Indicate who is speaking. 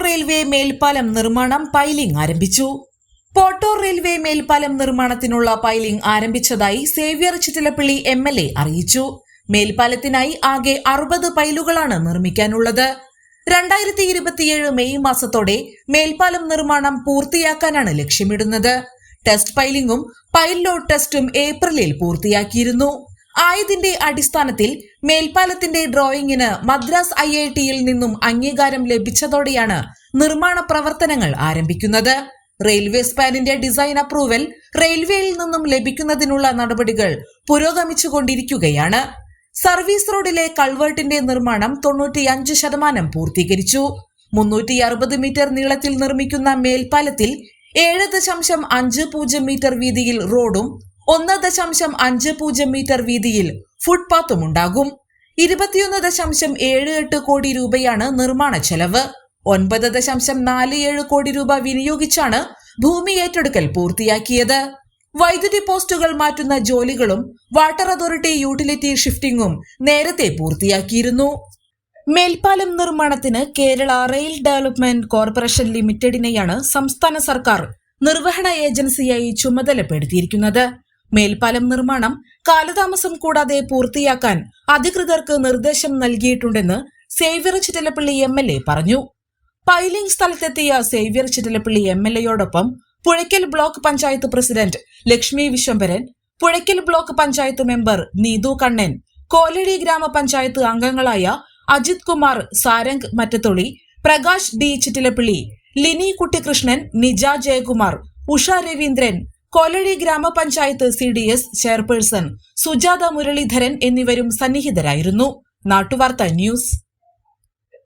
Speaker 1: Railway മേൽപ്പാലം നിർമ്മാണം piling ആരംഭിച്ചു. പോട്ടോർ റെയിൽവേ മേൽപ്പാലം നിർമ്മാണത്തിനുള്ള പൈലിംഗ് ആരംഭിച്ചതായി സേവ്യർ ചിറ്റിലപ്പള്ളി MLA അറിയിച്ചു. മേൽപ്പാലത്തിനായി ആകെ 60 പൈലുകളാണ് നിർമ്മിക്കാനുള്ളത്. 2027 മെയ് മാസത്തോടെ മേൽപ്പാലം നിർമ്മാണം പൂർത്തിയാക്കാനാണ് ലക്ഷ്യമിടുന്നത്. ടെസ്റ്റ് പൈലിംഗും പൈൽ ലോഡ് ടെസ്റ്റും ഏപ്രിലിൽ പൂർത്തിയാക്കിയിരുന്നു. ആയതിന്റെ അടിസ്ഥാനത്തിൽ മേൽപ്പാലത്തിന്റെ ഡ്രോയിങ്ങിന് മദ്രാസ് IIT-യിൽ നിന്നും അംഗീകാരം ലഭിച്ചതോടെയാണ് നിർമ്മാണ പ്രവർത്തനങ്ങൾ ആരംഭിക്കുന്നത്. റെയിൽവേ സ്പാനിന്റെ ഡിസൈൻ അപ്രൂവൽ റെയിൽവേയിൽ നിന്നും ലഭിക്കുന്നതിനുള്ള നടപടികൾ പുരോഗമിച്ചുകൊണ്ടിരിക്കുകയാണ്. സർവീസ് റോഡിലെ കൾവേർട്ടിന്റെ നിർമ്മാണം 95% പൂർത്തീകരിച്ചു. 360 മീറ്റർ നീളത്തിൽ നിർമ്മിക്കുന്ന മേൽപ്പാലത്തിൽ 7.50 മീറ്റർ വീതിയിൽ റോഡും 1.50 മീറ്റർ വീതിയിൽ ഫുട്പാത്തും ഉണ്ടാകും. 21.78 കോടി രൂപയാണ് നിർമ്മാണ ചെലവ്. 9.47 കോടി രൂപ വിനിയോഗിച്ചാണ് ഭൂമി ഏറ്റെടുക്കൽ പൂർത്തിയാക്കിയത്. വൈദ്യുതി പോസ്റ്റുകൾ മാറ്റുന്ന ജോലികളും വാട്ടർ അതോറിറ്റി യൂട്ടിലിറ്റി ഷിഫ്റ്റിംഗും നേരത്തെ പൂർത്തിയാക്കിയിരുന്നു. മേൽപ്പാലം നിർമ്മാണത്തിന് കേരള റെയിൽ ഡെവലപ്മെന്റ് കോർപ്പറേഷൻ ലിമിറ്റഡിനെയാണ് സംസ്ഥാന സർക്കാർ നിർവഹണ ഏജൻസിയായി ചുമതലപ്പെടുത്തിയിരിക്കുന്നത്. മേൽപ്പാലം നിർമ്മാണം കാലതാമസം കൂടാതെ പൂർത്തിയാക്കാൻ അധികൃതർക്ക് നിർദ്ദേശം നൽകിയിട്ടുണ്ടെന്ന് സേവ്യർ ചിറ്റിലപ്പള്ളി MLA പറഞ്ഞു. പൈലിംഗ് സ്ഥലത്തെത്തിയ സേവ്യർ ചിറ്റിലപ്പള്ളി MLA-യോടൊപ്പം Puzhakkal block panchayat president Lakshmi Vishwambharan, Puzhakkal block panchayat member Neethu Kannan, Koladi gramapanchayat അംഗങ്ങളായ അജിത് കുമാർ, സാരംഗ് മറ്റത്തൊളി, പ്രകാശ് D ചിറ്റിലപ്പള്ളി, ലിനി കുട്ടികൃഷ്ണൻ, നിജ ജയകുമാർ, ഉഷ രവീന്ദ്രൻ, കോലടി ഗ്രാമപഞ്ചായത്ത് CDS ചെയർപേഴ്സൺ സുജാത മുരളീധരൻ എന്നിവരും സന്നിഹിതരായിരുന്നു. നാട്ടുവാർത്ത ന്യൂസ്.